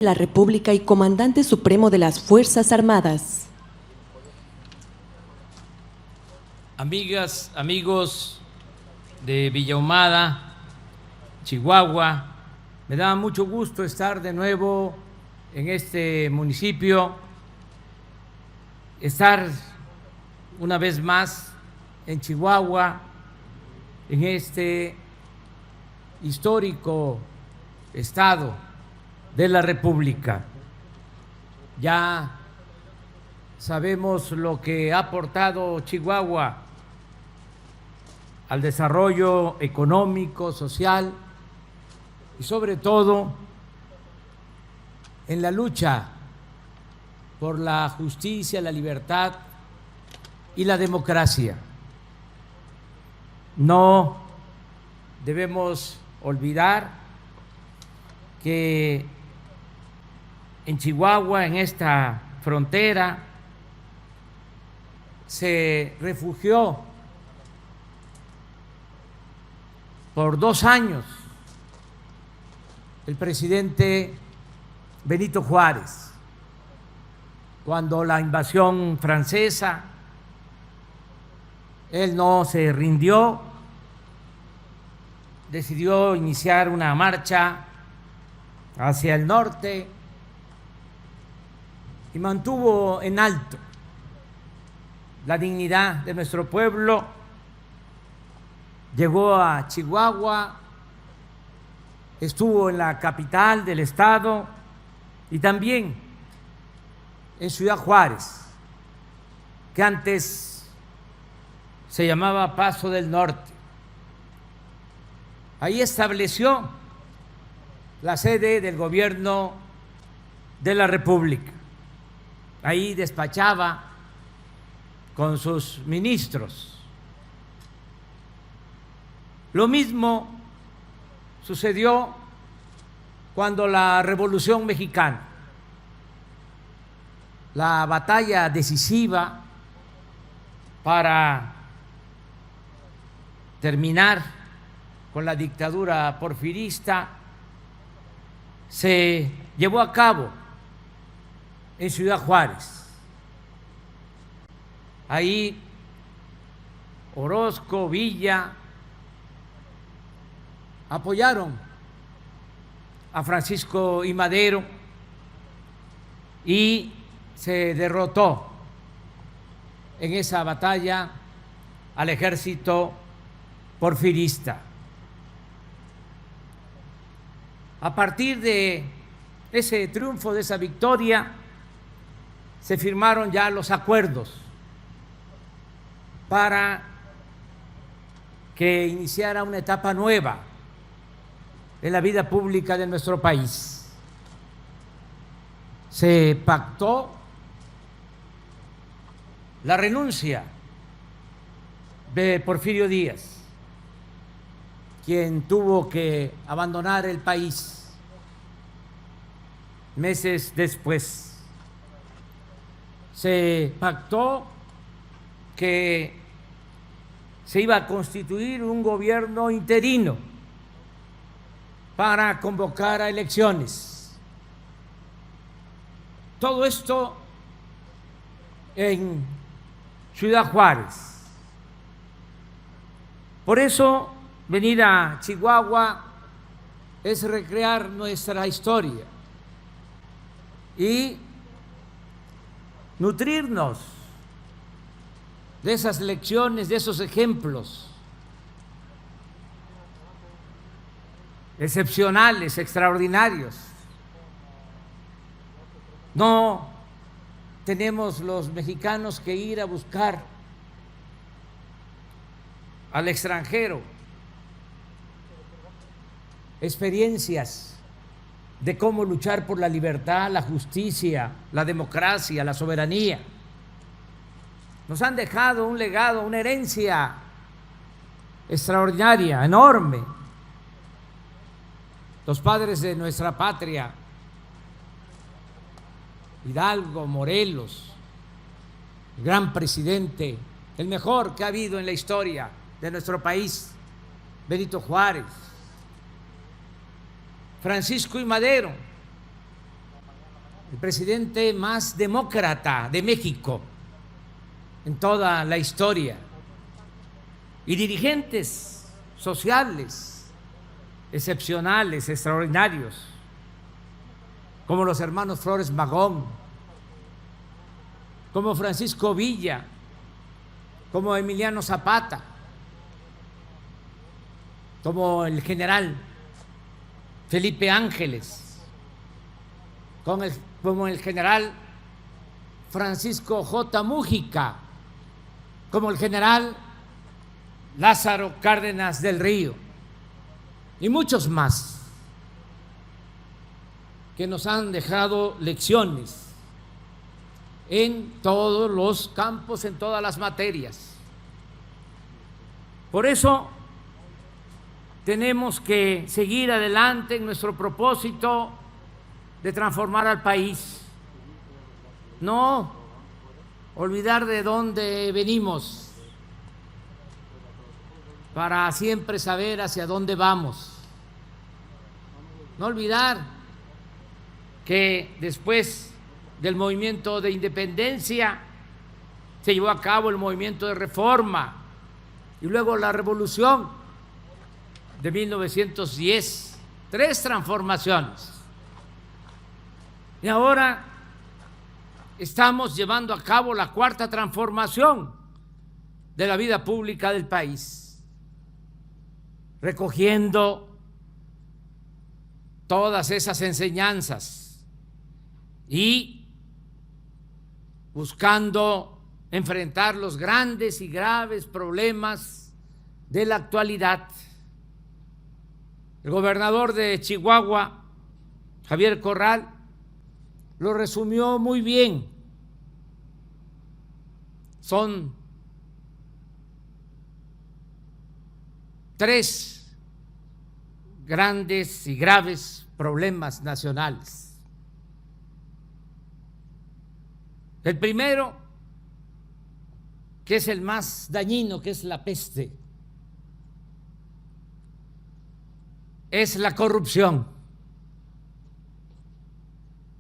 la República y Comandante Supremo de las Fuerzas Armadas. Amigas, amigos de Villa Ahumada, Chihuahua, me da mucho gusto estar de nuevo en este municipio, estar una vez más en Chihuahua, en este histórico estado de la República. Ya sabemos lo que ha aportado Chihuahua al desarrollo económico, social y sobre todo en la lucha por la justicia, la libertad y la democracia. No debemos olvidar que en Chihuahua, en esta frontera, se refugió por 2 años el presidente Benito Juárez, cuando la invasión francesa, él no se rindió, decidió iniciar una marcha hacia el norte y mantuvo en alto la dignidad de nuestro pueblo. Llegó a Chihuahua, estuvo en la capital del estado y también en Ciudad Juárez, que antes se llamaba Paso del Norte. Ahí estableció la sede del gobierno de la República. Ahí despachaba con sus ministros. Lo mismo sucedió cuando la Revolución Mexicana, la batalla decisiva para terminar con la dictadura porfirista, se llevó a cabo en Ciudad Juárez. Ahí Orozco, Villa apoyaron a Francisco I. Madero y se derrotó en esa batalla al ejército porfirista. A partir de ese triunfo, de esa victoria, se firmaron ya los acuerdos para que iniciara una etapa nueva en la vida pública de nuestro país. Se pactó la renuncia de Porfirio Díaz, quien tuvo que abandonar el país meses después. Se pactó que se iba a constituir un gobierno interino para convocar a elecciones. Todo esto en Ciudad Juárez. Por eso, venir a Chihuahua es recrear nuestra historia y nutrirnos de esas lecciones, de esos ejemplos excepcionales, extraordinarios. No tenemos los mexicanos que ir a buscar al extranjero experiencias de cómo luchar por la libertad, la justicia, la democracia, la soberanía. Nos han dejado un legado, una herencia extraordinaria, enorme. Los padres de nuestra patria, Hidalgo, Morelos, el gran presidente, el mejor que ha habido en la historia de nuestro país, Benito Juárez, Francisco I. Madero, el presidente más demócrata de México en toda la historia, y dirigentes sociales excepcionales, extraordinarios, como los hermanos Flores Magón, como Francisco Villa, como Emiliano Zapata, como el general Felipe Ángeles, como el general Francisco J. Mújica, como el general Lázaro Cárdenas del Río y muchos más que nos han dejado lecciones en todos los campos, en todas las materias. Por eso tenemos que seguir adelante en nuestro propósito de transformar al país, no olvidar de dónde venimos, para siempre saber hacia dónde vamos, no olvidar que después del movimiento de independencia se llevó a cabo el movimiento de reforma y luego la revolución de 1910, 3 transformaciones. Y ahora estamos llevando a cabo la 4ª transformación de la vida pública del país, recogiendo todas esas enseñanzas y buscando enfrentar los grandes y graves problemas de la actualidad. El gobernador de Chihuahua, Javier Corral, lo resumió muy bien. Son 3 grandes y graves problemas nacionales. El primero, que es el más dañino, que es la peste, es la corrupción.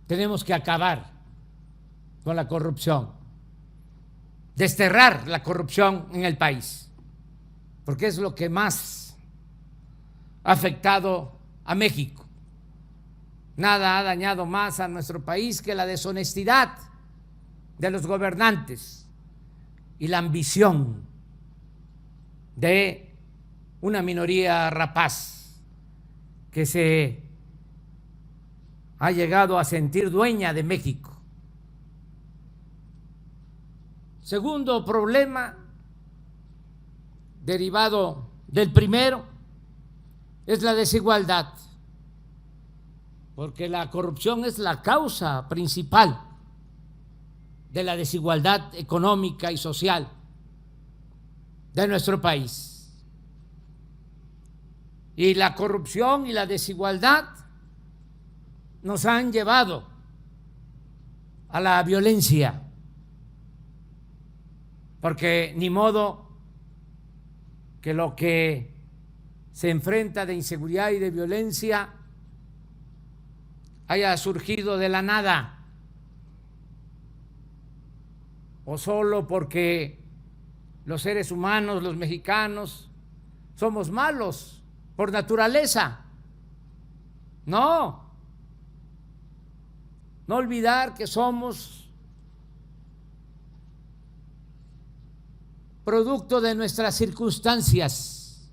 Tenemos que acabar con la corrupción, desterrar la corrupción en el país, porque es lo que más ha afectado a México. Nada ha dañado más a nuestro país que la deshonestidad de los gobernantes y la ambición de una minoría rapaz que se ha llegado a sentir dueña de México. Segundo problema, derivado del primero, es la desigualdad, porque la corrupción es la causa principal de la desigualdad económica y social de nuestro país. Y la corrupción y la desigualdad nos han llevado a la violencia, porque ni modo que lo que se enfrenta de inseguridad y de violencia haya surgido de la nada, o solo porque los seres humanos, los mexicanos, somos malos por naturaleza. No olvidar que somos producto de nuestras circunstancias.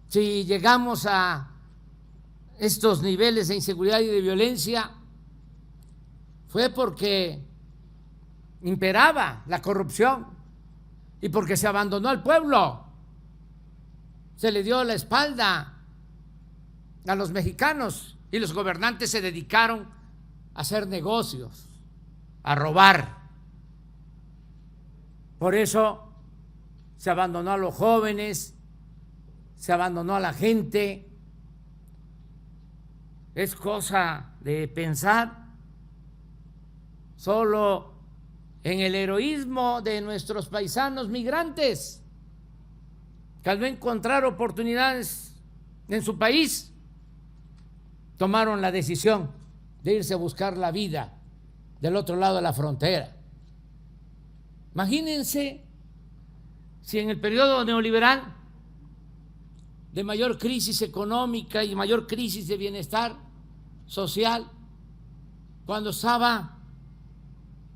Si llegamos a estos niveles de inseguridad y de violencia, fue porque imperaba la corrupción y porque se abandonó al pueblo, se le dio la espalda a los mexicanos y los gobernantes se dedicaron a hacer negocios, a robar. Por eso se abandonó a los jóvenes, se abandonó a la gente. Es cosa de pensar solo en el heroísmo de nuestros paisanos migrantes, que al no encontrar oportunidades en su país, tomaron la decisión de irse a buscar la vida del otro lado de la frontera. Imagínense si en el periodo neoliberal de mayor crisis económica y mayor crisis de bienestar social, cuando estaba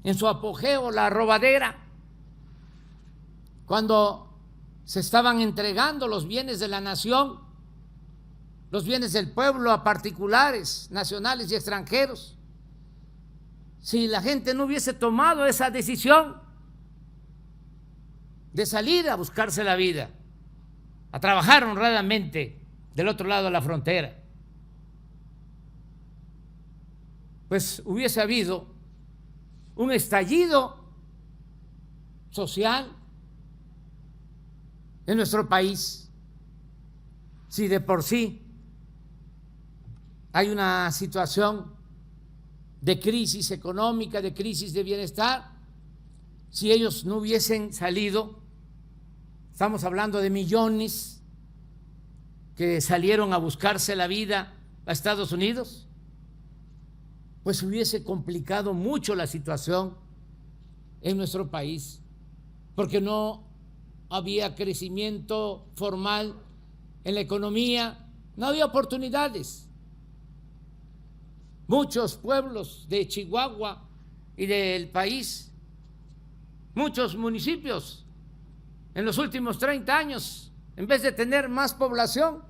en su apogeo la robadera, cuando se estaban entregando los bienes de la nación, los bienes del pueblo a particulares, nacionales y extranjeros, si la gente no hubiese tomado esa decisión de salir a buscarse la vida, a trabajar honradamente del otro lado de la frontera, pues hubiese habido un estallido social en nuestro país. Si de por sí hay una situación de crisis económica, de crisis de bienestar, si ellos no hubiesen salido, estamos hablando de millones que salieron a buscarse la vida a Estados Unidos, pues hubiese complicado mucho la situación en nuestro país, porque no había crecimiento formal en la economía, no había oportunidades. Muchos pueblos de Chihuahua y del país, muchos municipios, en los últimos 30 años, en vez de tener más población,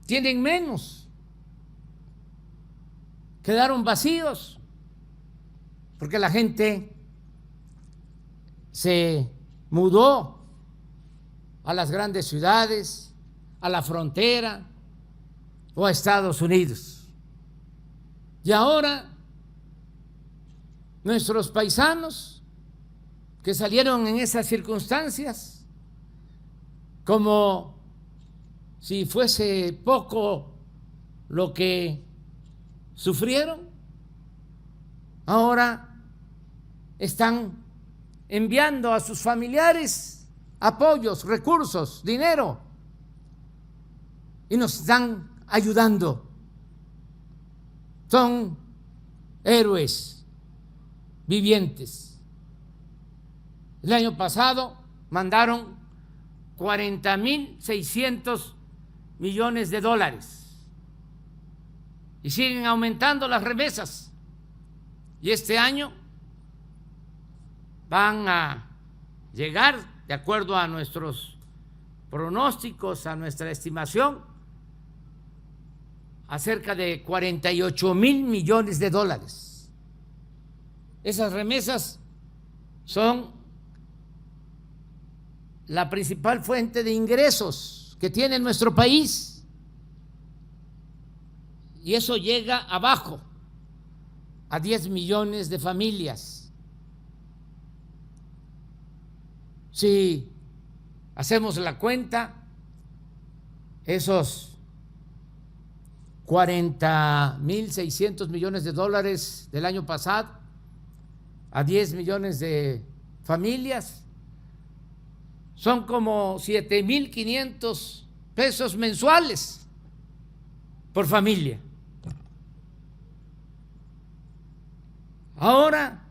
tienen menos. Quedaron vacíos porque la gente se mudó a las grandes ciudades, a la frontera o a Estados Unidos. Y ahora nuestros paisanos que salieron en esas circunstancias, como si fuese poco lo que sufrieron, ahora están enviando a sus familiares apoyos, recursos, dinero, y nos están ayudando. Son héroes vivientes. El año pasado mandaron 40.600 millones de dólares y siguen aumentando las remesas. Y este año van a llegar, de acuerdo a nuestros pronósticos, a nuestra estimación, a cerca de 48,000 millones de dólares. Esas remesas son la principal fuente de ingresos que tiene nuestro país, y eso llega abajo a 10 millones de familias. Si hacemos la cuenta, esos 40.600 millones de dólares del año pasado a 10 millones de familias son como 7.500 pesos mensuales por familia. Ahora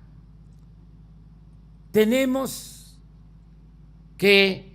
tenemos que